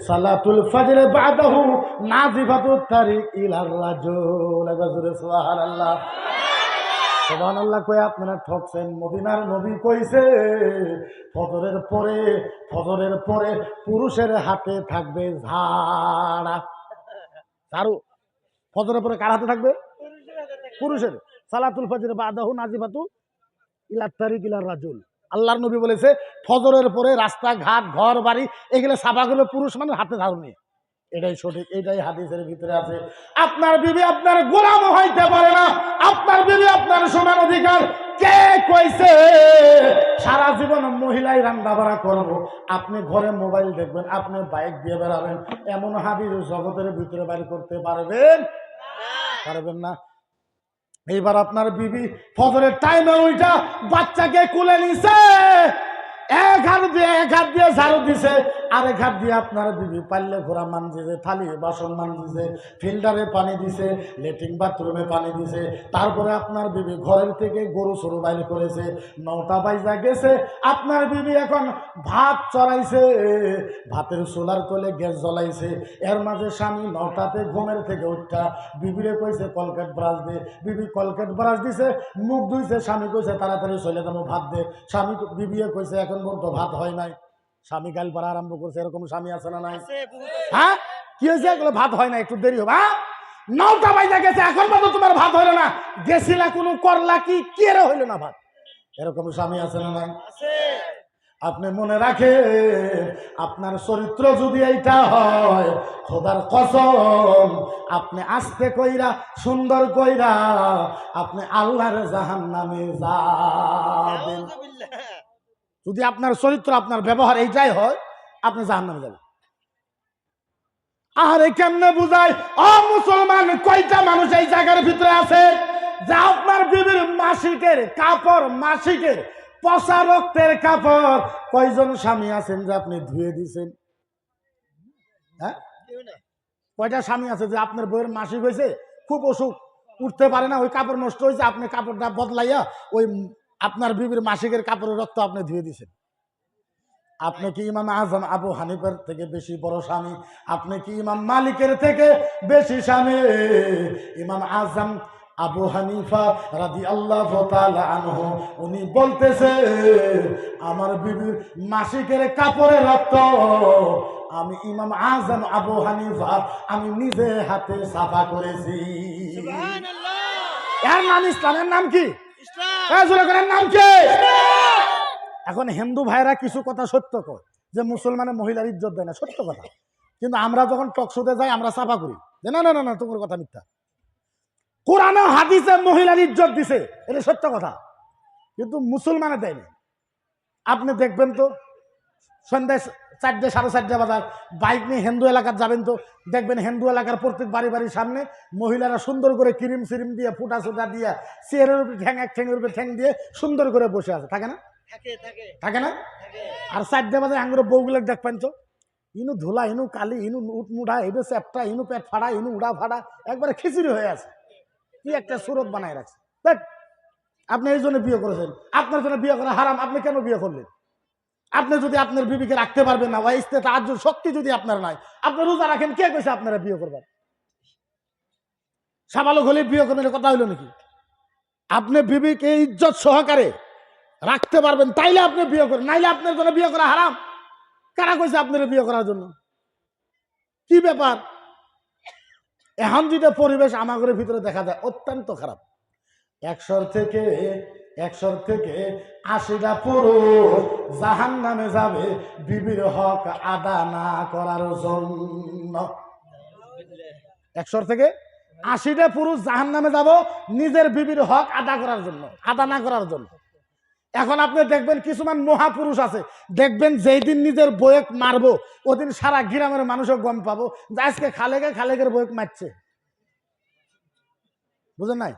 সালাতুল ফজর বাদাহু নাজিফাতুত তারিক ইলার রাজুল। সুবহানাল্লাহ সুবহানাল্লাহ কই আপনারা ঠকছেন। মদিনার নবী কইছে ফজরের পরে পুরুষের হাতে থাকবে ঝাড়া, ঝাড়ু। ফজরের পরে কার হাতে থাকবে? পুরুষের। সালাতুল ফজর বাদাহু নাজিফাতু ইলার তারিক ইলার রাজুল। আল্লাহর নবী বলেছে ফজরের পরে রাস্তাঘাট ঘর বাড়ি এগুলো সাফাগুলো পুরুষ মানুষ হাতে ঝাড়ু নিয়ে। এটাই সঠিক, এটাই হাদিসের ভিতরে আছে। আপনার বিবি আপনার গোলাম হইতে পারে না, আপনার বিবি আপনার সমান অধিকার। কে কইছে সারা জীবন মহিলাই রান্না বাড়া করবো? আপনি ঘরে মোবাইল দেখবেন, আপনি বাইক দিয়ে বেড়াবেন, এমন হাদিস জগতের ভিতরে বাইর করতে পারবেন? পারবেন না। এইবার আপনার বিবি ফজরের টাইমে ওইটা বাচ্চাকে কুলে নিছে, এক হাত দিয়ে ঝাড়ু দিছে, আরেক হাত দিয়ে আপনার বিবি পাল্লে ঘোরা মানজিছে, থালি বাসন মানজিছে, ফিল্টারে পানি দিছে, লেট্রিন বাথরুমে পানি দিছে। তারপরে আপনার বিবি ঘরের থেকে গরু সরু বাইর করেছে, 9টা বাজা গেছে। আপনার বিবি এখন ভাত চড়াইছে, ভাতের চুলার কোলে গ্যাস জ্বলাইছে। এর মাঝে স্বামী 9টাতে ঘুমের থেকে উঠা বিবিরে কইছে কলকেট ব্রাশ দে। বিবি কলকেট ব্রাশ দিছে, মুখ ধুইছে। স্বামী কইছে তাড়াতাড়ি চলে যাবো, ভাত দে। স্বামী বিবিয়ে কইছে এখন পর্যন্ত ভাত হয় নাই। স্বামী গাল পাড়া আরম্ভ করছে। এরকম স্বামী আছে না নাই? হ্যাঁ, কি হয়েছে? এগুলো ভাত হয় না, একটু দেরি হবে। 9টা বাজা গেছে, এখন পর্যন্ত তোমার ভাত হইলো না। গেছিলা কোনো করলা কি এরা হইলো না ভাত? এরকম স্বামী আছে না নাই? আপনি মনে রাখেন, আপনার চরিত্র যদি এইটা হয়, খোদার কসম আপনি আস্তে কইরা সুন্দর কইরা আপনি আল্লাহর জাহান্নামে যাবেন। যদি আপনার চরিত্র আপনার ব্যবহার এইটাই হয়, আপনি জাহান্নামে যাবেন। আরে কেমনে বুঝায়? মুসলমান কয়টা মানুষ এই জায়গার ভিতরে আছে যে আপনার বিবির মাসিকের কাপড়, মাসিকের পচা রক্তের কাপড় কয়জন স্বামী আছেন যে আপনি ধুয়ে দিছেন? হ্যাঁ, কয়টা স্বামী আছে যে আপনার বইয়ের মাসিক হয়েছে, খুব অসুখ, উঠতে পারে না, ওই কাপড় নষ্ট হয়েছে, আপনি কাপড়টা বদলাইয়া ওই আপনার বিবির মাসিকের কাপড়ের রক্ত আপনি ধুয়ে দিছেন? আপনি কি ইমাম আজম আবু হানিফার থেকে বেশি বড় স্বামী? আপনি কি ইমাম মালিকের থেকে বেশি স্বামী? ইমাম আজম আবু হানিফা রাদিয়াল্লাহু তাআলা আনহু উনি বলতেছে আমার বিবির মাসিকের কাপড়ের রক্ত আমি ইমাম আজম আবু হানিফা আমি নিজে হাতে সাফা করেছি। সুবহানাল্লাহ। এর নাম ইসলাম। এর নাম কি? ইসলাম। এর নাম কি? এখন হিন্দু ভাইরা কিছু কথা সত্য কয় যে মুসলমানের মহিলার ইজ্জত দেয় না, সত্য কথা। কিন্তু আমরা যখন টকশোতে যাই আমরা চাপা করি যে না না না না, তোমার কথা মিথ্যা। কোরআনে হাদিসে মহিলার ইজ্জত দিছে, এটা সত্য কথা, কিন্তু মুসলমানে দেয়নি। আপনি দেখবেন তো সন্ধ্যায় 4টে 4:30 বাজার বাইক নিয়ে হিন্দু এলাকার যাবেন তো দেখবেন হিন্দু এলাকার প্রত্যেক বাড়ির সামনে মহিলারা সুন্দর করে ক্রিম সিরিম দিয়ে ফুটা সুটা দিয়ে চেয়ারের উপরে ঠ্যাং, এক ঠ্যাঙের উপরে ঠ্যাং দিয়ে সুন্দর করে বসে আছে, থাকে না? থাকে না? আর 4টে বাজে আঙ্গুর বউগুলো দেখবেন তো ইনু ধুলা, ইনু কালি, ইনু উঠমুঠা, ইনু চ্যাপটা, ইনু পেট ফাড়া, ইনু উড়া ফাড়া, একবারে খিচুড়ি হয়ে আছে। কি একটা সুরত বানায় রাখছে। আপনি এই জন্য বিয়ে করেছেন, আপনার জন্য বিয়ে করা হারাম, আপনি কেন বিয়ে করলেন? আপনি যদি আপনার বিবিকে রাখতে পারবেন না, তাহাজ্জুদ শক্তি যদি আপনার নাই, আপনি রোজা রাখেন, কে কইছে আপনারা বিয়ে করবেন? সাবালক হলে বিয়ে করবেন, কথা হইল নাকি? আপনি বিবিকে ইজ্জত সহকারে রাখতে পারবেন তাইলে আপনি বিয়ে করেন, নাইলে আপনার জন্য বিয়ে করা হারাম। কারা কইছে আপনারা বিয়ে করার জন্য? কি ব্যাপার? এখন যেটা পরিবেশ আমাদের ভিতরে দেখা যায় অত্যন্ত খারাপ। 100 থেকে 80টা পুরুষ জাহান্নামে যাবে বিবির হক আদা না করার জন্য। 100 থেকে 80টা পুরুষ জাহান্নামে যাব নিজের বিবির হক আদা করার জন্য, আদা না করার জন্য। এখন আপনি দেখবেন কিছুমান মহাপুরুষ আছে, দেখবেন যেই দিন নিজের বয়েক মারবো ওদিন সারা গ্রামের মানুষও গম পাবো যে আজকে খালেকের বয়েক মারছে। বুঝেন নাই?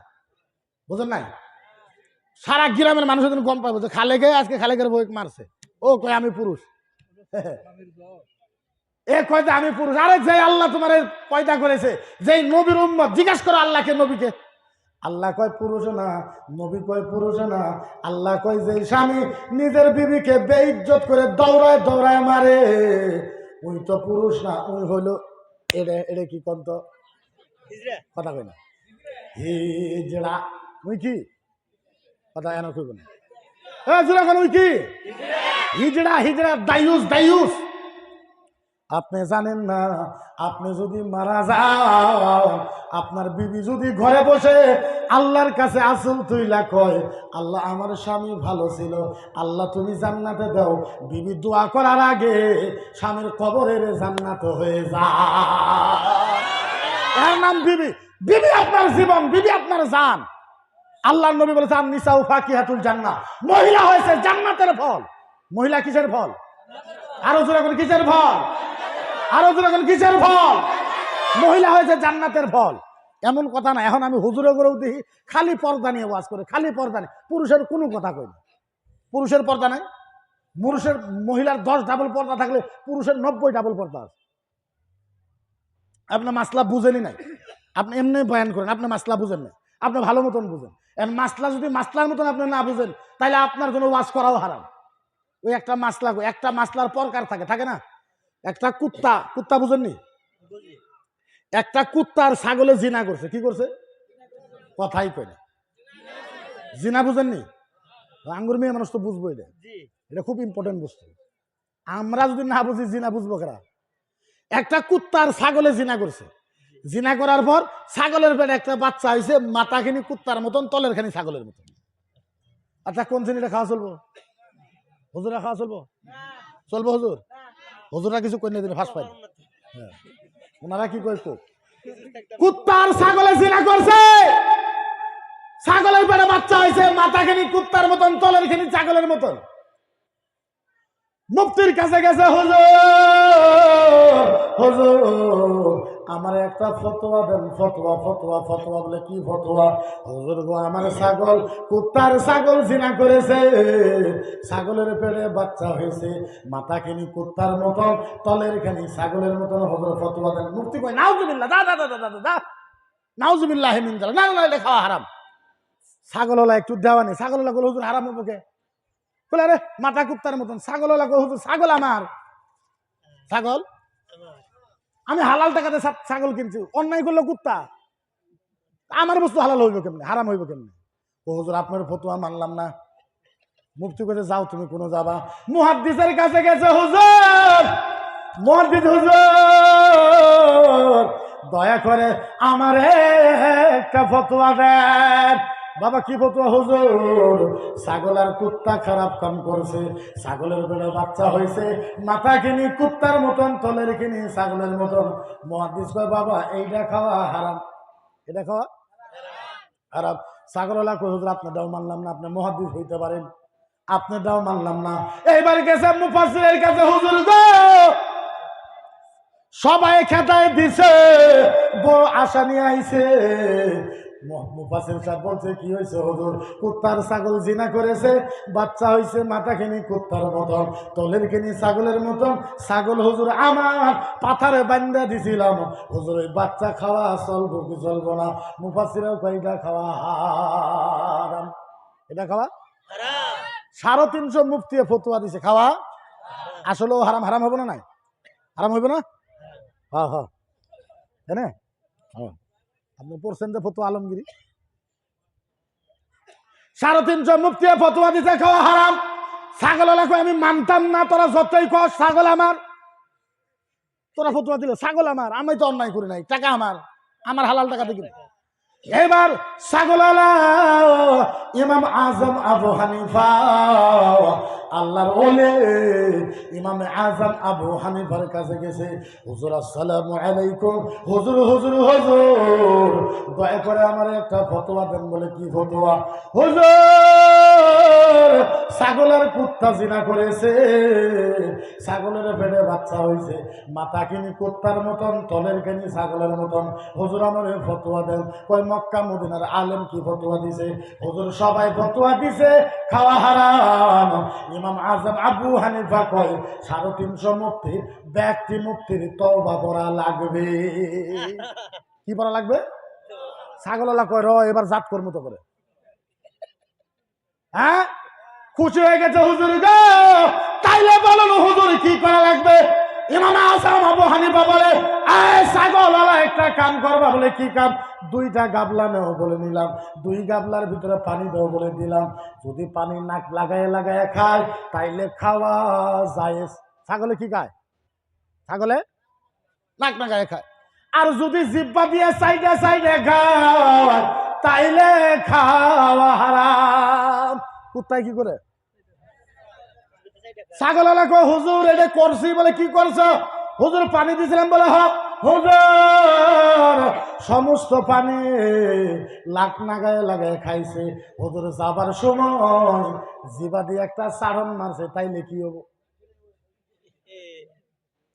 বুঝেন নাই? সারা গ্রামের মানুষ ওদিন গম পাবো যে আজকে খালেকের বয়েক মারছে। ও কয় আমি পুরুষ, এ কয় আমি পুরুষ। আরে যে আল্লাহ তোমার পয়দা করেছে, যেই নবীর উম্মত, জিজ্ঞাসা করো আল্লাহকে, নবীকে, আল্লাহ কয় পুরুষ না, নবী কয় পুরুষ না। আল্লাহ কয় যে স্বামী নিজের বিবিকে বেইজ্জত করে দৌড়ায় দৌড়ায় মারে ওই তো পুরুষ না, ওই হলো এটা এটা কি কন্ত কথা কই না হিজড়া। ওই কি কথা এন কইব না, হ্যাঁ জোরা কেন ওই কি হিজড়া হিজড়া দায়ুস দায়ুস। আপনি জানেন না, আপনি যদি মারা যান, আপনার বিবি যদি ঘরে বসে আল্লাহর কাছে আসল তুইলা কয় আল্লাহ আমার স্বামী ভালো ছিল, আল্লাহ তুমি জান্নাতে দাও, বিবি দোয়া করার আগে স্বামীর কবরের জান্নাত হয়ে যায়। এর নাম বিবি। বিবি আপনার জীবন, বিবি আপনার জান। আল্লাহর নবী বলেছে আন-নিসাউ ফাকিহাতুল জান্নাহ, মহিলা হয়েছে জান্নাতের ফল। মহিলা কিসের ফল? আরো জোরে করে কিসের ফল? আরো জোরে করে কিসের ফল? মহিলা হয়েছে জান্নাতের ফল। এমন কথা না, এখন আমি হুজুরে করেও দেখি খালি পর্দা নিয়ে ওয়াজ করে, খালি পর্দা নেই, পুরুষের কোনো কথা কই না। পুরুষের পর্দা নাই, পুরুষের মহিলার 10 ডাবল পর্দা থাকলে পুরুষের 90 ডাবল পর্দা আছে। আপনার মাসলা বুঝেনি নাই, আপনি এমনি বয়ান করেন, আপনি মাসলা বুঝেন না, আপনি ভালো মতন বুঝেন। এখন মাসলা যদি মাসলার মতন আপনি না বুঝেন তাহলে আপনার জন্য ওয়াজ করাও হারাম। ওই একটা মাসলা, একটা মাসলার প্রকার থাকে, থাকে না? একটা কুত্তা, কুত্তা বুঝেননি? একটা কুত্তার ছাগলে জিনা করছে, কি করছে? কথাই কই না, জিনা বুঝেননি? আঙ্গুর মেয়ে মানুষ তো বুঝবো, এটা এটা খুব ইম্পর্টেন্ট বস্তু। আমরা যদি না বুঝি জিনা বুঝবো কারা? একটা কুত্তার ছাগলে জিনা করছে, জিনা করার পর ছাগলের পেটে একটা বাচ্চা হয়েছে, মাথাখানি কুত্তার মতন, তলের খানি ছাগলের মতন। আচ্ছা কোন শ্রেণীটা খাওয়া চলবো? হুজুরা খাওয়া চলবো? চলবো হুজুর? হুজুরা কিছু কই না দিলে ফাঁস পাই। হ্যাঁ, ওনারা কি কই? কুত্তার ছাগলে জিনা করছে, ছাগলের পেটে বাচ্চা হয়েছে, মাথাখানি কুত্তার মতন, তলের খানি ছাগলের মতন। মুফতির কাছে গেছে, হুজুর হুজুর আমার একটা ফতোয়া দেন, ফতোয়া ফতোয়া ফতোয়া বলে কি ফতোয়া? হুজুর গো আমার ছাগল, কুত্তার ছাগল জিনা করেছে, ছাগলের পেটে বাচ্চা হয়েছে, মাথাখানি কুত্তার মতন, তলের খানি ছাগলের মতন, হুজুর ফতোয়া দেন। মুফতি কয় নাউজুবিল্লাহ, দা দা দা দা দা দা নাউজুবিল্লাহ মিন যালিক, না না এটা খাওয়া হারাম। ছাগল হলা একটু দেওয়া নেই, ছাগল হলা বলে হুজুর হারাম হবে কে? বলে আরে মাথা কুত্তার মতন ছাগল হলা, হুজুর ছাগল আমার, ছাগল আমি হালাল টাকাতে ছাগল কিনছি, অন্যায় করলো কুত্তা, আমার বস্তু হালাল হইব কেমনে, হারাম হইব কেমনে? ও হুজুর আপনার ফতোয়া মানলাম না। মুফতি কইছে যাও তুমি কোন যাবা? মুহাদ্দিসের কাছে গেছে, হুজুর মুহাদ্দিস হুজুর দয়া করে আমারে একটা ফতোয়া দেন। বাবা কি ফতোয়া? হুজুর ছাগল আর কুত্তা খারাপ কাম করছে, ছাগলের পেটে বাচ্চা হয়েছে, মাথা কিনি কুত্তার মতন, তলের কিনি ছাগলের মতন। মুহাদ্দিস কয় বাবা এইটা খাওয়া হারাম, এটা খাওয়া হারাম। ছাগল হলা কই হুজুর আপনার দাও মানলাম না, আপনি মুহাদ্দিস হইতে পারেন, আপনার দাও মানলাম না। এইবার গেছে মুফাসসিরের কাছে, হুজুর গো সবাই খেতায় দিছে, বড় আশা নিয়ে আইছে। মুফাসসির সাহেব বলছে কি হয়েছে হুজুর? কুত্তার ছাগল জিনা করেছে, বাচ্চা হয়েছে, মাথাখানি কুত্তার মতন, তলের খানি ছাগলের মতন। ছাগল হুজুর আমার পাথারে বান্ধা দিছিলাম, হুজুর ওই বাচ্চা খাওয়া চলবো কি চলবো না? মুফাসসিরও কয় এটা খাওয়া হারাম, এটা খাওয়া হারাম। 350 মুফতি ফতোয়া দিছে খাওয়া আসলেও হারাম। হারাম হবে না? নাই হারাম হইবে না? হ্যাঁ হ্যাঁ, হ্যাঁ হ্যাঁ, আপনি পড়ছেন যে ফতোয়া আলমগিরি, 350 মুফতি ফতোয়া দিতে খাওয়া হারাম। ছাগল লেখো আমি মানতাম না, তোরা যতই কর ছাগল আমার, তোরা ফতোয়া দিল ছাগল আমার, আমি তো অন্যায় করি নাই, টাকা আমার, আমার হালাল টাকা দেখি। এবার ছাগল ইমাম আজম আবু হানিফা, আল্লাহর ওলি ইমাম আজম আবু হানিফার কাছে গেছে, হুজুর আসসালামু আলাইকুম। হুজুর হুজুর হুজুর দয়া করে আমার একটা ফতোয়া দেন। বলে কি ফতোয়া? হুজুর ছাগলের কুত্তা জিনা করেছে, ছাগলের পেটে বাচ্চা হয়েছে, মাথা কিনি কুত্তার মতন, তলের কিনি ছাগলের মতন, হুজুর আমার ফতোয়া দেন। কয় মক্কা মদিনার আলেম কি ফতোয়া দিছে? হুজুর সবাই ফতোয়া দিছে খাওয়া হারাম। ইমাম আজম আবু হানিফা কয় 350 মুফতি, ব্যক্তি মুফতির তওবা পড়া লাগবে। কি পড়া লাগবে? ছাগলওয়ালা কয় র এবার জাত কর্ম তো করে। হ্যাঁ, খুশি হয়ে গেছে হুজুর গো, তাইলে বলুন হুজুর কি করা লাগবে? ইমাম আযম আবু হানিফা বলে, এই ছাগলওয়ালা একটা কাম করবা। বলে কি কাম? 2টা গাবলা নাও বলে নিলাম, 2 গাবলার ভিতরে পানি দাও বলে দিলাম। যদি পানি নাক লাগায় লাগায় খায় তাইলে খাওয়া যায়। ছাগলে কি খায়? ছাগলে নাক লাগায় খায়। আর যদি জিহ্বা দিয়ে সাইডে সাইডে খায় তাইলে খাওয়া হারাম। কুত্তায় কি করে? ছাগলওয়ালা কয় হুজুর এটা করছি। বলে কি করছো? হুজুর পানি দিয়েছিলাম। বলে হ হুজুর সমস্ত পানি লাক লাগায় লাগায় খাইছে। হুজুর যাবার সময় জিবা দিয়ে একটা চারণ মারছে, তাইলে কি হবো?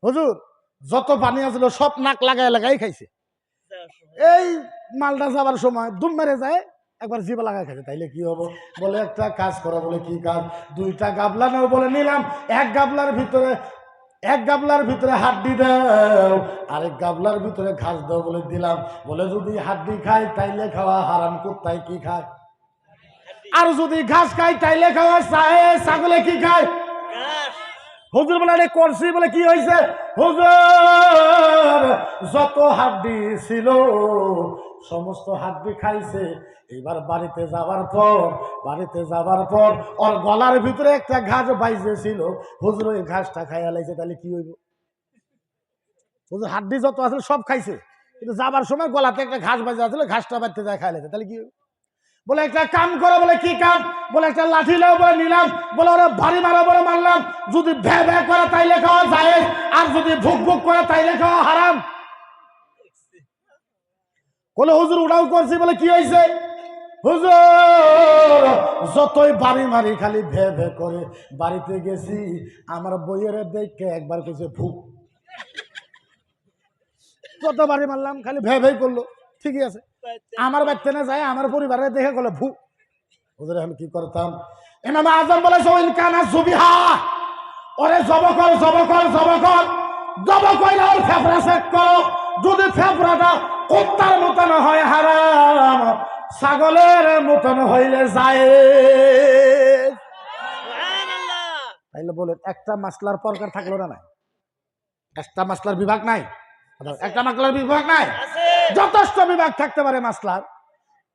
হুজুর যত পানি আছিল সব নাক লাগায় লাগাই খাইছে, এই মালটা যাবার সময় দুম মেরে যায় একবার জিবা লাগায় খাইছে, তাইলে কি হবো? বলে একটা কাজ করো। বলে কি কাজ? 2টা গাবলা নাও বলে নিলাম, এক গাবলার ভিতরে হাড্ডি দাও, আরেক গাবলার ভিতরে ঘাস দাও বলে দিলাম। বলে যদি হাড্ডি খায় তাইলে খাওয়া হারাম। কুত্তায় কি খায়? আর যদি ঘাস খায় তাইলে খাওয়া। ছাগলে কি খায়? হুজুর বলে আরে করছি। বলে কি হয়েছে? হুজুর যত হাড্ডি ছিল সমস্ত হাড্ডি খাইছে। এবার বাড়িতে যাবার পর ওর গলার ভিতরে একটা ঘাস বাইজে ছিল, হুজুর ওই ঘাসটা খাইয়া লাইছে। তাহলে কি হইব? হুজুর হাড্ডি যত আছে সব খাইছে, কিন্তু যাবার সময় গলাতে একটা ঘাস বাইজে আসলে ঘাসটা বাড়তে যায় খাই লাইছে, তাহলে কি হইব? বলে একটা কাম করো। বলে কি কাম? বলে একটা লাঠি নাও বলে নিলাম। বলে ওরা ভারী মারা বলে মারলাম। যদি ভ্যা ভ্যা করে তাইলে খাওয়া যায়, আর যদি ভুক ভুক করে তাইলে খাওয়া হারাম। বলে হুজুর ওটাও করছি। বলে কি হয়েছে? হুজুর যতই বাড়ি মারি খালি ভে ভে করে। বাড়িতে গেছি আমার বইয়ের দেখে একবার কইছে ভুক। যত বাড়ি মারলাম খালি ভে ভে করলো, ঠিকই আছে। আমার বাচ্চা না যায় আমার পরিবারের দেখে গেলো ভুক। হুজুর আমি কি করতাম? ইমাম আযম বলে ইনকানা সুবিহা, ওরে জব কইলে ওর ফেফড়া চেক করো। যদি ফেফড়াটা কুত্তার মতন হয় হারাম, ছাগলের মতন হইলে যায়। তাইলে বলে একটা মাসলার প্রকার থাকলো না? নাই, একটা মাসলার বিভাগ নাই, একটা মাসলার বিভাগ নাই, যথেষ্ট বিভাগ থাকতে পারে মাসলার।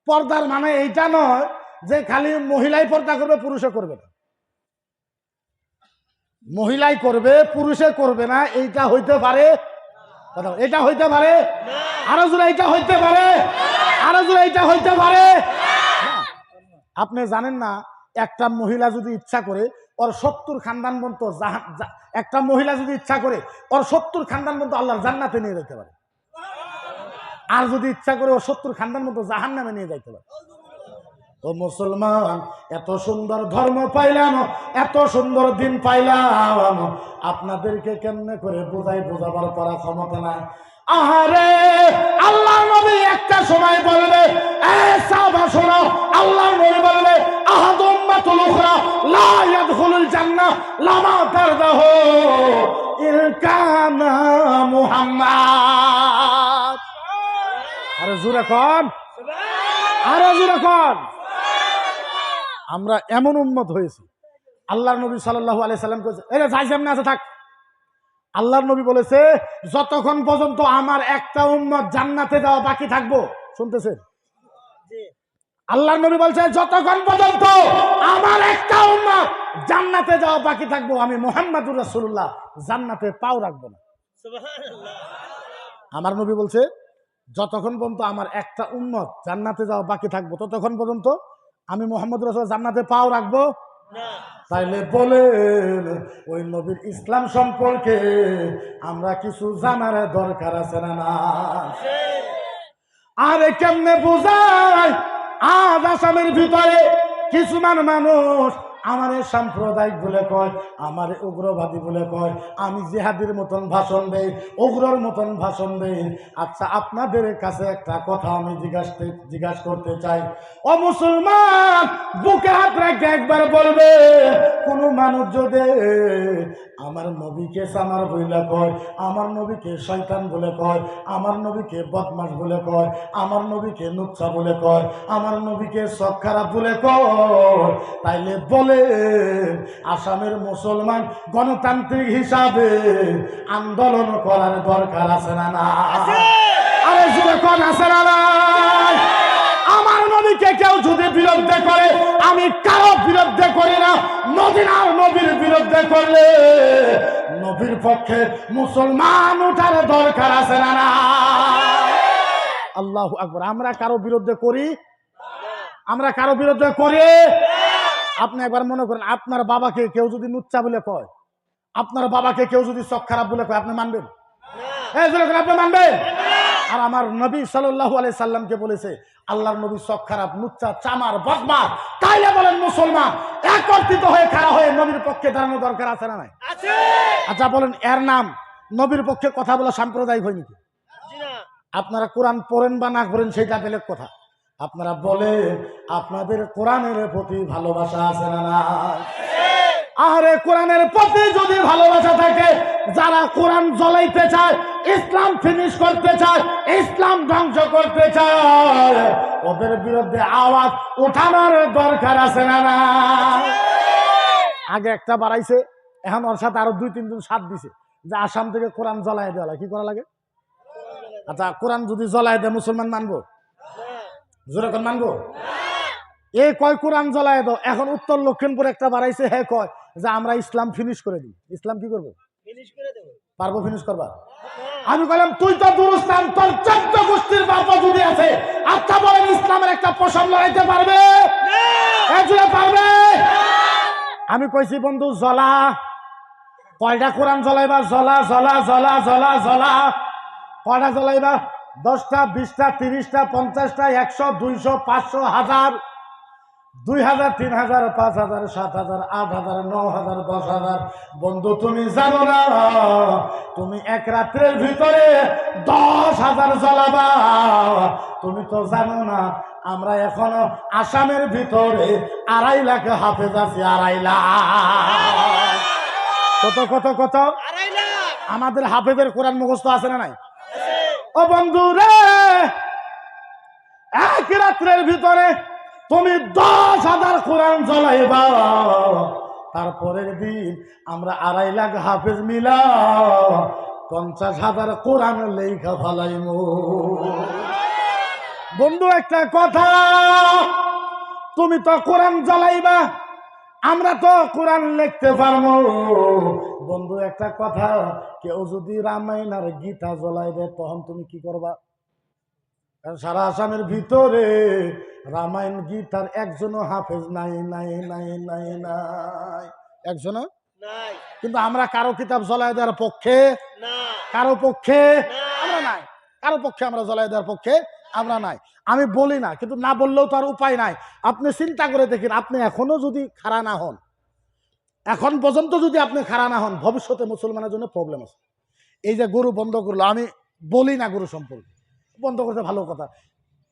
পর্দার মানে এইটা নয় যে খালি মহিলাই পর্দা করবে পুরুষে করবে না, মহিলাই করবে পুরুষে করবে না, এইটা হইতে পারে। এটা হইতে পারে, আরো জোরে এইটা হইতে পারে, আরো জোরে এইটা হইতে পারে। আপনি জানেন না একটা মহিলা যদি ইচ্ছা করে ওর 70 খানদান পর্যন্ত একটা মহিলা যদি ইচ্ছা করে ওর 70 খানদান পর্যন্ত আল্লাহর জান্নাতে নিয়ে যেতে পারে, আর যদি ইচ্ছা করে ওর 70 খানদান পর্যন্ত জাহান্নামে নিয়ে যাইতে পারে। ও মুসলমান, এত সুন্দর ধর্ম পাইলাম, এত সুন্দর দিন পাইলাম, আপনাদেরকে কেমনে করে বোঝাবার করা ক্ষমতা নাই। আহারে আল্লাহ নবী একটা সময় বলবে, এই সাহাবা শোনো, আল্লাহ নবী বলবে আহাদু উম্মাতুল উখরা লা ইয়াদখুলুল জান্নাহ লামা তারদাহু ইল কানা মুহাম্মদ। আরে জোরে কোন, আরে জোরে কোন। আমরা এমন উম্মত হয়েছি, আল্লাহর নবী সাল্লাল্লাহু আলাইহি সাল্লাম কইছে এরে যাই সামনে আছে থাক। আল্লাহর নবী বলেছে যতক্ষণ পর্যন্ত আমার একটা উম্মত জান্নাতে যাওয়া বাকি থাকবো। শুনতেছেন? আল্লাহর নবী বলছে যতক্ষণ পর্যন্ত আমার একটা উম্মত জান্নাতে যাওয়া বাকি থাকবো, আমি মুহাম্মাদুর রাসূলুল্লাহ জান্নাতে পাও রাখবো না। সুবহানাল্লাহ। আমার নবী বলছে যতক্ষণ পর্যন্ত আমার একটা উম্মত জান্নাতে যাওয়া বাকি থাকবো ততক্ষণ পর্যন্ত আমি মুহাম্মদুর রাসূলুল্লাহ জান্নাতে পাও রাখবো না। তাইলে বলেন ওই নবীর ইসলাম সম্পর্কে আমরা কিছু জানার দরকার আছে না? না। আরে কেমনে বোঝায় আজ আসামের ভিতরে কিছুমান মানুষ আমারে সাম্প্রদায়িক বলে কয়, আমারে উগ্রবাদী বলে কয়, আমি জিহাদির মতন ভাষণ দেই, উগ্রর মতন ভাষণ দেই। আচ্ছা, আপনাদের কাছে একটা কথা আমি জিজ্ঞাসা করতে চাই, ও মুসলমান, বুকে হাত রেখে একবার বলবে, কোন মানুষ যদি আমার নবীকে সামার বইলা কয়, আমার নবীকে শয়তান বলে কয়, আমার নবীকে বদমাশ বলে কয়, আমার নবীকে নুচ্ছা বলে কয়, আমার নবীকে সব খারাপ বলে কয়, তাইলে বলে আসামের মুসলমান গণতান্ত্রিক হিসাবে আন্দোলন করার দরকার আছে না না? আরে জুড়ে কোন আছে না নাই? আমার নবীকে কেউ যদি বিরুদ্ধে করে, আমি কারো বিরুদ্ধে করি না, মদিনার নবীর বিরুদ্ধে করলে নবীর পক্ষে মুসলমান ওঠার দরকার আছে না না? আল্লাহু আকবার। আমরা কারো বিরুদ্ধে করি? আমরা কারো বিরুদ্ধে করি? আপনি একবার মনে করেন, আপনার বাবাকে কেউ যদি নুচ্চা বলে কয়, আপনার বাবাকে কেউ যদি চোখ খারাপ বলে কয়, আপনি মানবেন? আপনি মানবেন? আর আমার নবী সাল্লাল্লাহু আলাইহি সাল্লামকে বলেছে, আল্লাহর নবী চোখ খারাপ, নুচ্চা, চামার, বদমাশ, তাইলে বলেন মুসলমান একত্রিত হয়ে খাড়া হয়ে নবীর পক্ষে দাঁড়ানো দরকার আছে না নাই? আচ্ছা বলেন, এর নাম নবীর পক্ষে কথা বলা সাম্প্রদায়িক হয় নাকি? আপনারা কোরআন পড়েন বা না করেন সেটা বেলেগ কথা। আপনারা বলেন আপনাদের কোরআনের প্রতি ভালোবাসা আছে না না? আরে কোরআনের প্রতি যদি ভালোবাসা থাকে, যারা কোরআন জ্বলাইতে চায়, ইসলাম ফিনিশ করতে চায়, ইসলাম ধ্বংস করতে চায়, ওদের বিরুদ্ধে আওয়াজ উঠানোর দরকার আছে না না? আগে একটা বাড়াইছে, এখন ওর সাথে আরো 2-3 জন সাথ দিছে যে আসাম থেকে কোরআন জ্বলাই দেওয়া। কি করা লাগে? আচ্ছা, কোরআন যদি জ্বলাই দেয় মুসলমান মানবো? জোরে কোন মানবো? এই কয় কোরআন জ্বলাই দাও। এখন উত্তর লক্ষিমপুর একটা বাড়াইছে, হ্যাঁ কয় যে আমরা ইসলাম ফিনিশ করে দিই। ইসলাম কি করবো? পারবো ফিনিশ করবা? আমি বললাম, তুই তো দুরুস্তান, তোর 14 গোষ্ঠীর বাপা যদি আছে, আচ্ছা বলেন ইসলামের একটা পশম লড়াইতে পারবে? পারবে? আমি কইছি বন্ধু, জ্বলা কয়টা কোরআন জ্বলাইবা? জ্বলা জ্বলা জ্বলা জ্বলা জ্বলা। কয়টা জ্বলাইবা? 10টা, 20টা, 30টা, 50টা, 100, 200, 500, 1000, 2000, 3000, 5000, 7000, 8000, 9000, 10000। বন্ধু তুমি জানো না, তুমি এক রাত্রের ভিতরে 10,000 জ্বলাবা। তুমি তো জানো না, আমরা এখনো আসামের ভিতরে 2.5 লাখ হাফেজ আছি। 2.5 লাখ। কত কত কত? আমাদের হাফেজের কোরআন মুখস্থ আছে না নাই? ও বন্ধু রে, এক রাত্রের ভিতরে তুমি 10,000 কোরআন জ্বলাইবা, তারপরের দিন আমরা 2.5 লাখ হাফেজ মিলা 50,000 কোরআন লেখা ফেলাইমু। বন্ধু একটা কথা, তুমি তো কোরআন জ্বলাইবা, আমরা তো কোরআন লিখতে পারবো। বন্ধু একটা কথা, কেউ যদি রামায়ণ আর গীতা জ্বলাই দেয়, তখন তুমি কি করবা? সারা আসামের ভিতরে রামায়ণ গীতার একজনও হাফেজ নাই নাই নাই নাই নাই, একজনও নাই। কিন্তু আমরা কারো কিতাব জ্বলাই দেওয়ার পক্ষে, কারো পক্ষে আমরা নাই, কারো পক্ষে আমরা জ্বলাই দেওয়ার পক্ষে আমরা নাই। আমি বলি না, কিন্তু না বললেও তো আর উপায় নাই। আপনি চিন্তা করে দেখেন, আপনি এখনো যদি খাড়া না হন, এখন পর্যন্ত যদি আপনি খাড়া না হন, ভবিষ্যতে মুসলমানের জন্য প্রবলেম আছে। এই যে গরু বন্ধ করলো, আমি বলি না গরু সম্পর্কে, বন্ধ করতে ভালো কথা,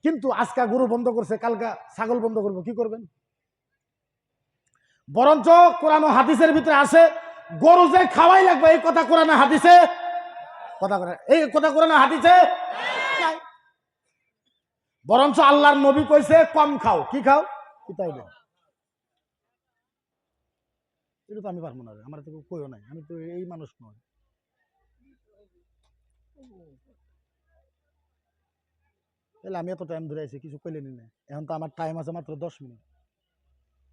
কিন্তু আজকে গরু বন্ধ করছে, কালকে ছাগল বন্ধ করবো, কি করবেন? বরঞ্চ কোরআন ও হাদিসের ভিতরে আছে, গরু যে খাওয়াই লাগবে, এই কথা কোরআনে হাদিসে, কথা করে এই কথা কোরআনে হাদিসে নাই। বরঞ্চ আল্লাহর নবী কইছে কম খাও। কি খাও? কিতাই দেন। এটা তো আমি পারবো না, আমার তো কইও নাই, আমি তো এই মানুষ নয়। তাহলে আমি এত টাইম ধরে আছি, কিছু কইলেনি না। এখন তো আমার টাইম আছে মাত্র 10 মিনিট।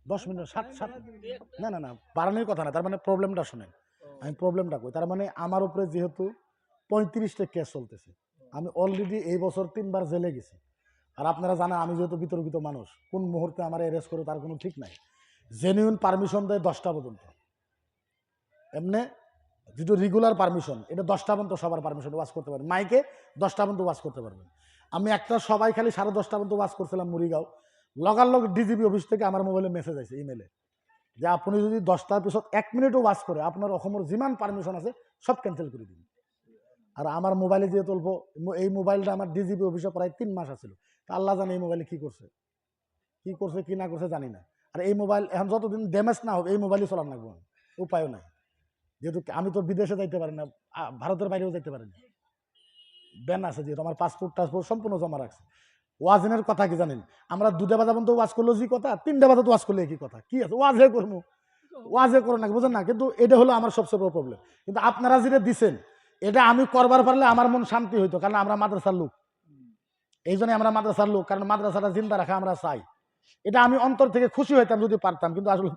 10 মিনিট 7 না না না, বাড়ানোর কথা না। তার মানে প্রবলেমটা শোনেন, আমি প্রবলেমটা কই। তার মানে আমার উপরে যেহেতু 35টা কেস চলতেছে, আমি অলরেডি এই বছর 3বার জেলে গেছি। আর আপনারা জানেন, আমি যেহেতু বিতর্কিত মানুষ, কোন মুহূর্তে আমার অ্যারেস্ট করে তার কোনো ঠিক নাই। জেনুইন পারমিশন দেয় 10টা পর্যন্ত, এমনি যেটা রেগুলার পারমিশন, এটা 10টা পর্যন্ত সবার পারমিশন ওয়াজ করতে পারবেন, মাইকে 10টা পর্যন্ত ওয়াজ করতে পারবেন। আমি একটা সবাই খালি 10:30 পর্যন্ত ওয়াজ করছিলাম মুড়িগাঁও, লগালগ ডিজিপি অফিস থেকে আমার মোবাইলে মেসেজ আছে, ইমেলে, যে আপনি যদি 10টার পিছত 1 মিনিটও ওয়াচ করে আপনার অসমের যিমান পারমিশন আছে সব ক্যান্সেল করে দিন। আর আমার মোবাইলে যে তুলবো, এই মোবাইলটা আমার ডিজিপি অফিসে প্রায় 3 মাস আছিল, তা আল্লাহ জানে এই মোবাইলে কি করছে কি না করছে জানি না। আর এই মোবাইল এখন যতদিন ড্যামেজ না হবে এই মোবাইলই চলান লাগবে, উপায়ও নাই। যেহেতু আমি তো বিদেশে যাইতে পারি না, ভারতের বাইরেও যাইতে পারি না, ব্যান আছে, যেহেতু আমার পাসপোর্ট টাসপোর্ট সম্পূর্ণ জমা রাখছে। ওয়াজিনের কথা কি জানেন, আমরা 2টা বাজা পর্যন্ত ওয়াজ করলো যে কথা, 3টা বাজা তো ওয়াজ করলে কি কথা, কি আছে ওয়াজে করবো, ওয়াজে করো না, বুঝেন না। কিন্তু এটা হলো আমার সবচেয়ে বড় প্রবলেম। কিন্তু আপনারা যেটা দিচ্ছেন এটা আমি করবার পারলে আমার মন শান্তি হইতো, কারণ আমরা মাদ্রাসার লোক, এই জন্য আমরা মাদ্রাসার লোক, কারণ মাদ্রাসাটা জিন্দা রাখা আমরা চাই। এটা আমি অন্তর থেকে খুশি হইতাম যদি পারতাম, কিন্তু আসলে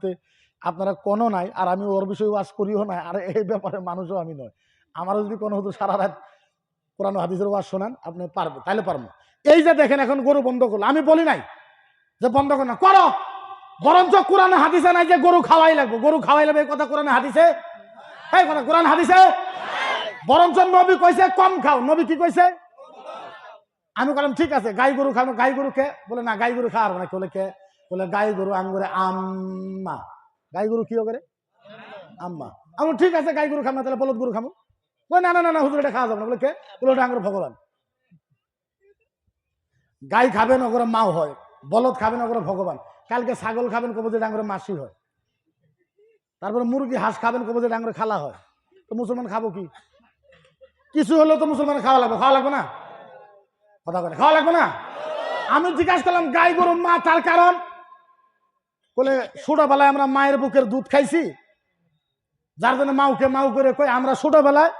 আপনারা কোনো নাই, আর আমি ওর বিষয়ে ওয়াজ করিও নাই, আর এই ব্যাপারে মানুষও আমি নয়। আমারও যদি কোনো হতো সারা রাত কোরআন হাদিসের ওয়াজ শোনান আপনি পারবো, তাইলে পারবো। এই যে দেখেন এখন গরু বন্ধ করলো, আমি বলি নাই যে বন্ধ করো না, করো, বরঞ্চ কোরআন হাদিসে নাই যে গরু খাওয়াই লাগবে, গরু খাওয়াই লাগবে, এই কথা কোরআন হাদিসে, এই কথা কোরআন হাদিসে, বরঞ্চ নবী কইছে কম খাও, নবী কি কইছে? আমি বললাম ঠিক আছে, গাই গরু খাবো, গাই গরু কে? বলে না গাই গরু খাওয়ার না, বলে কে? বলে গাই গরু আঙ্গুরে আম্মা, গাই গরু কি করে আম্মা। আমি ঠিক আছে গাই গরু খাবো না, তাহলে বলদ গরু খাবো। না না না হুজুর এটা খাওয়া যাবে না, বলে কে? বলে ওটা আঙ্গুরে ভগবান। গাই খাবেন ওগুলো মাও হয়, বলদ খাবেন ওগুলো ভগবান, কালকে ছাগল খাবেন কবো যে ডাঙ্গরে মাসি হয়, তারপরে মুরগি হাঁস খাবেন কবো যে ডাঙ্গরে খালা হয়। তো মুসলমান খাবো কি? কিছু হলেও তো মুসলমান খাওয়া লাগবে না, কথা বলে খাওয়া লাগবে না। আমি জিজ্ঞাসা করলাম গাই গরু মা, তার কারণ বলে ছোটবেলায় আমরা মায়ের বুকের দুধ খাইছি, যার জন্য মাউকে মাউ করে কই, আমরা ছোটবেলায়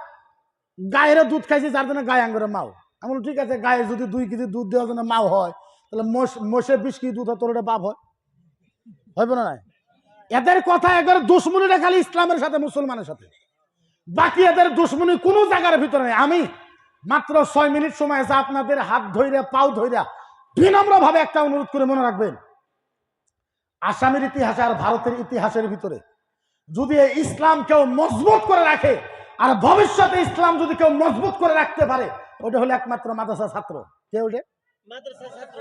গায়ের দুধ খাইছি, যার জন্য গায়ে আঙ্গুরে মাও। আমি ঠিক আছে, গায়ে যদি 2 কেজি দুধ দেওয়ার জন্য মাও হয়, তাহলে মোষে 20 কেজি দুধ হয়, তোর ওটা বাপ হয়, হইব না? এদের কথা একবার দুশ্মনীটা খালি ইসলামের সাথে, মুসলমানের সাথে, বাকি এদের দুশ্মনী কোনো জায়গার ভিতরে নেই। আমি মাত্র 6 মিনিট সময় আছে, আপনাদের হাত ধইরা পাও ধইরা বিনম্র ভাবে একটা অনুরোধ করে মনে রাখবেন, আসামের ইতিহাসে আর ভারতের ইতিহাসের ভিতরে যদি ইসলাম কেউ মজবুত করে রাখে, আর ভবিষ্যতে ইসলাম যদি কেউ মজবুত করে রাখতে পারে, ওটা হলো একমাত্র মাদ্রাসা ছাত্র। কে ওটা?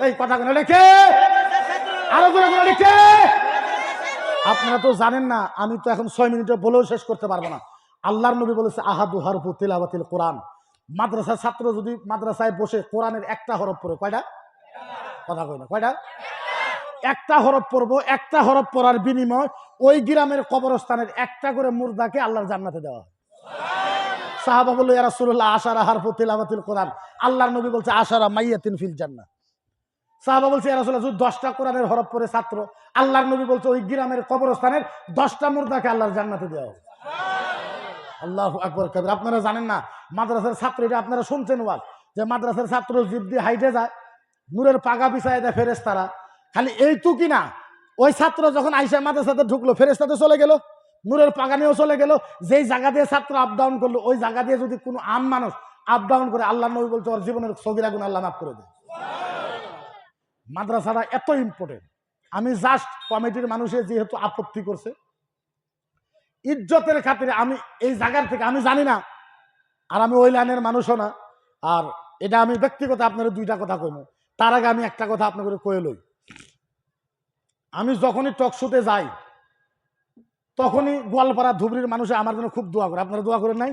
এই কথা লেখে আরো লেখে। আপনারা তো জানেন না, আমি তো এখন 6 মিনিটে বলেও শেষ করতে পারবো না। আল্লাহর নবী বলেছে আহাদু হারফু তিলাওয়াতিল কোরআন, মাদ্রাসার ছাত্র যদি মাদ্রাসায় বসে কোরআনের একটা হরফ পড়ে, কয়টা? কথা কই না, কয়টা? একটা হরফ পড়বো, একটা হরফ পড়ার বিনিময় ওই গ্রামের কবরস্থানের একটা করে মুর্দাকে আল্লাহর জান্নাতে দেওয়া হয়। সাহাবা বলল ইয়া রাসূলুল্লাহ আশারা হারফু তিলাওয়াতিল কোরআন, আল্লাহর নবী বলছে আশারা মাইয়াতিন ফিল জান্নাহ। সাহাবা বলছে ইয়া রাসূলুল্লাহ যদি 10টা কোরআনের হরফ পড়ে ছাত্র, আল্লাহর নবী বলছে ওই গ্রামের কবরস্থানের 10টা মুর্দাকে আল্লাহর জান্নাতে দেওয়া হবে। আল্লাহু আকবার কবির। আপনারা জানেন না মাদ্রাসার ছাত্র, এটা আপনারা শুনছেন ওয়াজ, যে মাদ্রাসার ছাত্র জিদ দিয়ে হাইটে যায়, নূরের পাগা বিছায় দেয় ফেরেশতারা। খালি এইটুকি না, ওই ছাত্র যখন আইসা মাদ্রাসাতে ঢুকলো, ফেরেশতাতে চলে গেল, নূরের পাগা নিয়েও চলে গেল। যেই জায়গা দিয়ে ছাত্র আপ ডাউন করলো, ওই জায়গা দিয়ে যদি কোনো আম মানুষ আপ ডাউন করে, আল্লাহ নবী বলছে ওর জীবনের সগীরা গুনাহ আল্লাহ মাফ করে দেয়। মাদ্রাসাটা এত ইম্পর্টেন্ট। আমি জাস্ট কমিটির মানুষের যেহেতু আপত্তি করছে, ইজ্জতের খাতিরে আমি এই জায়গার থেকে, আমি জানি না, আর আমি ওই লাইনের মানুষও না, আর এটা আমি ব্যক্তিগত আপনাদের 2টা কথা কইব। তার আগে আমি একটা কথা আপনাদের কয়ে লই। আমি যখনই টক শোতে যাই, তখনই গোয়ালপাড়া ধুবড়ির মানুষে আমার জন্য খুব দোয়া করে। আপনারা দোয়া করেন নাই?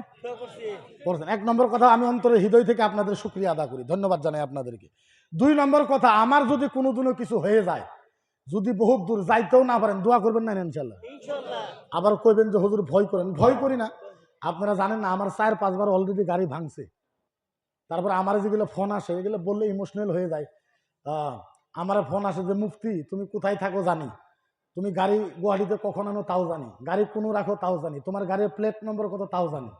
করছেন। 1 নম্বর কথা, আমি অন্তরে হৃদয় থেকে আপনাদের শুকরিয়া আদা করি, ধন্যবাদ জানাই আপনাদেরকে। 2 নম্বর কথা, আমার যদি কোনোদিনও কিছু হয়ে যায়, যদি বহুত দূর যাইতেও না পারেন, দোয়া করবেন না ইনশাল্লাহ। আবার কইবেন যে হুজুর ভয় করেন, ভয় করি না। আপনারা জানেন না আমার 4-5 বার অলরেডি গাড়ি ভাঙছে। তারপর আমার যেগুলো ফোন আসে, এগুলো বললে ইমোশনাল হয়ে যায়। আমার ফোন আসে যে মুফতি তুমি কোথায় থাকো জানি, তুমি গাড়ি গুয়াহাটিতে কখন আনো তাও জানি, গাড়ি কোনো রাখো তাও জানি, তোমার গাড়ির প্লেট নম্বর কত তাও জানি,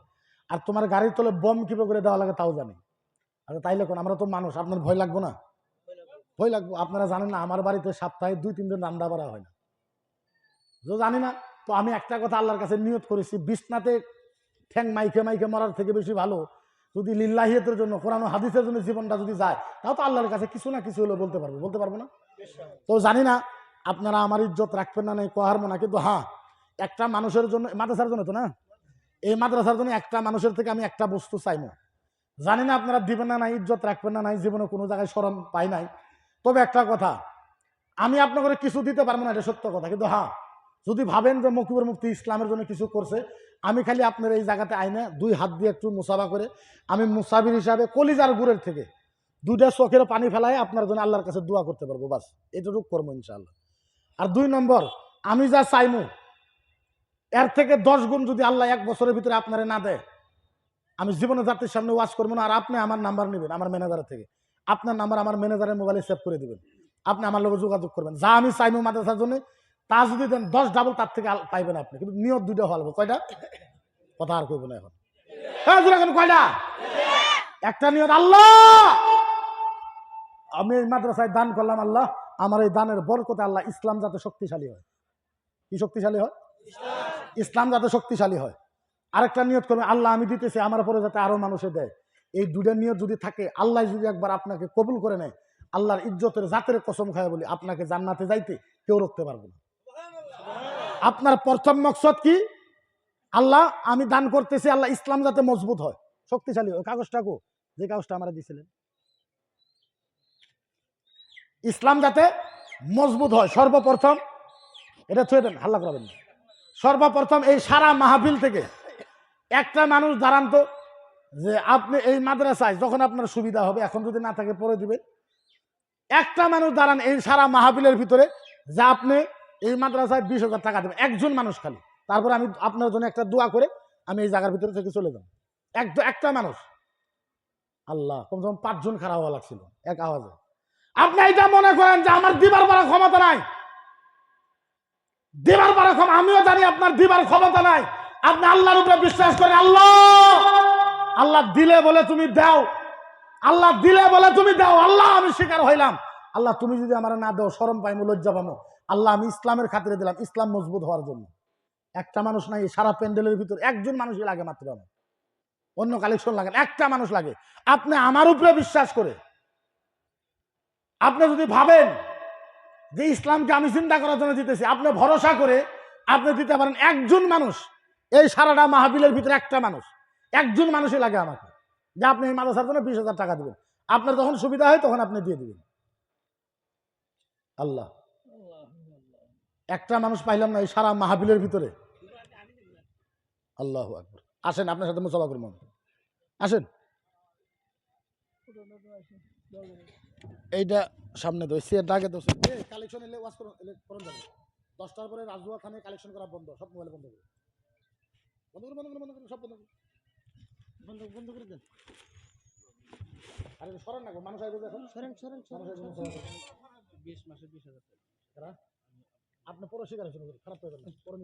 আর তোমার গাড়ির তলে বম কিভাবে করে দেওয়া লাগে তাও জানি। আচ্ছা তাইলে কোন, আমরা তো মানুষ, আপনার ভয় লাগবো না? ভয় লাগবো। আপনারা জানেন না আমার বাড়িতে সপ্তাহে 2-3 দিন রান্না বাড়া হয় না, জানি না। তো আমি একটা কথা আল্লাহর কাছে নিয়ত করেছি, বিছনাতে ঠ্যাং মাইকে মাইকে মরার থেকে বেশি ভালো যদি লিল্লাহিয়াতের জন্য, কোরআন ও হাদিসের জন্য জীবনটা যদি যায়, তাও তো আল্লাহর কাছে কিছু না কিছু হলে বলতে পারবো না? তো জানি না আপনারা আমার ইজ্জত রাখবেন না, নাই কোহার মনে, কিন্তু হ্যাঁ, একটা মানুষের জন্য, মাদ্রাসার জন্য তো না, এই মাদ্রাসার জন্য একটা মানুষের থেকে আমি একটা বস্তু চাইবো। জানি না আপনারা দিবেন না, নাই ইজ্জত রাখবেন না, নাই জীবনে কোনো জায়গায় শরম পাই নাই। তবে একটা কথা, আমি আপনাকে কিছু দিতে পারবো না, এটা সত্য কথা, কিন্তু হ্যাঁ যদি ভাবেন যে মকিবুর মুফতি ইসলামের জন্য কিছু করছে, আমি খালি আপনার এই জায়গাতে আইনে 2 হাত দিয়ে একটু মুসাফা করে আমি মুসাফির হিসাবে কলিজার গুড়ের থেকে 2টা চোখের পানি ফেলায় আপনার জন্য আল্লাহর কাছে দোয়া করতে পারবো, বাস এটুকু করবো ইনশাআল্লাহ। আর 2 নম্বর, আমি যা চাইমু এর থেকে 10 গুণ যদি আল্লাহ 1 বছরের ভিতরে আপনারে না দেয়, আমি জীবনে জাতির সামনে ওয়াজ করবো না। আর আপনি আমার নাম্বার নেবেন আমার ম্যানেজারের থেকে, আপনার নাম্বার আমার ম্যানেজারের মোবাইলে সেভ করে দিবেন, আপনি আমার লোক যোগাযোগ করবেন। যা আমি চাইমু মাদ্রাসার জন্য তা যদি দেন 10 ডাবল তার থেকে পাইবেন আপনি। কিন্তু নিয়ত 2টা হওয়া কয়টা কথা আর কইব না এখন। এখন কয়টা? একটা নিয়ত, আল্লাহ আমি এই মাদ্রাসায় দান করলাম, আল্লাহ আমার এই দানের বরকতে আল্লাহ ইসলাম যাতে শক্তিশালী হয়। কি শক্তিশালী হয়? ইসলাম যাতে শক্তিশালী হয়। আরেকটা নিয়ত করবেন, আল্লাহ আমি দিতেছি আমার পরে যাতে আরো মানুষে দেয়। এই 2টা নিয়ত যদি থাকে, আল্লাহ যদি একবার আপনাকে কবুল করে নেয়, আল্লাহর ইজ্জতের জাতের কসম খায় বলি আপনাকে জান্নাতে যাইতে কেউ রুখতে পারবে না। আপনার প্রথম মকসদ কি? আল্লাহ আমি দান করতেছি, আল্লাহ ইসলাম যাতে মজবুত হয়, শক্তিশালী হয়। কাগজটা কো, যে কাগজটা আমরা দিয়েছিলেন, ইসলাম যাতে মজবুত হয়। সর্বপ্রথম এটা ছুঁয়ে দেন, হাল্লা করবেন না। সর্বপ্রথম এই সারা মাহফিল থেকে একটা মানুষ দাঁড়ান তো, যে আপনি এই মাদ্রাসায় যখন আপনার সুবিধা হবে, এখন যদি না থাকে পরে দিবেন, একটা মানুষ দাঁড়ান এই সারা মাহফিলের ভিতরে যে আপনি এই মাদ্রাসায় 20,000 টাকা দেবেন, একজন মানুষ খালি। তারপরে আমি আপনার জন্য একটা দোয়া করে আমি এই জায়গার ভিতরে থেকে চলে যাব। একটা মানুষ। আল্লাহ, কমসে কম 5 জন খারাপ হওয়া লাগছিল এক আওয়াজে। আপনি এটা মনে করেন যে আমার দিবার পারা ক্ষমতা নাই, দিবার পারা ক্ষমতা, আমিও জানি আপনার দিবার ক্ষমতা নাই। আপনি আল্লাহর উপরে বিশ্বাস করেন, আল্লাহ আল্লাহ দিলে বলে তুমি দাও, আল্লাহ দিলে বলে তুমি দাও। আল্লাহ আমি স্বীকার হইলাম, আল্লাহ তুমি যদি আমার না দাও শরম পাইমো, লজ্জা পামো। আল্লাহ আমি ইসলামের খাতিরে দিলাম, ইসলাম মজবুত হওয়ার জন্য। একটা মানুষ নাই, সারা প্যান্ডেলের ভিতর একজন মানুষই লাগে মাত্র, আমার অন্য কালেকশন লাগে, একটা মানুষ লাগে। আপনি আমার উপরে বিশ্বাস করে, আপনি যদি ভাবেন যে ইসলামকে আমি চিন্তা করার জন্য দিতেছি, আপনি ভরসা করে আপনি দিতে পারেন একজন মানুষ। এই সারাটা মাহফিলের ভিতরে একটা মানুষ, একজন মানুষই লাগে আমাকে, যে আপনি এই মাদ্রাসার জন্য 20,000 টাকা দিবেন। আপনার যখন সুবিধা হয় তখন আপনি দিয়ে দিবেন। আল্লাহ, একটা মানুষ পাইলাম না এই সারা মাহফিলের ভিতরে। আল্লাহু আকবার। আসেন আপনার সাথে মুসাফা করব, আসেন। এইটা সামনে দো, সিয়ারটা আগে দোষ কালেকশন এলে ওয়াজ করুন যাবে। 10টার পরে রাজুয়া খানে কালেকশন করা বন্ধ, সব মোবাইল বন্ধ করে বন্ধ করে বন্ধ করে বন্ধ করে সব বন্ধ করে বন্ধ বন্ধ করে দেন। আরে সরেন না, মানুষ আইবে এখন, সরেন সরেন সরেন। 20 মাসে 20,000 টাকা আপনি পুরো শিকার শুরু করুন, খারাপ হয়ে গেল পরে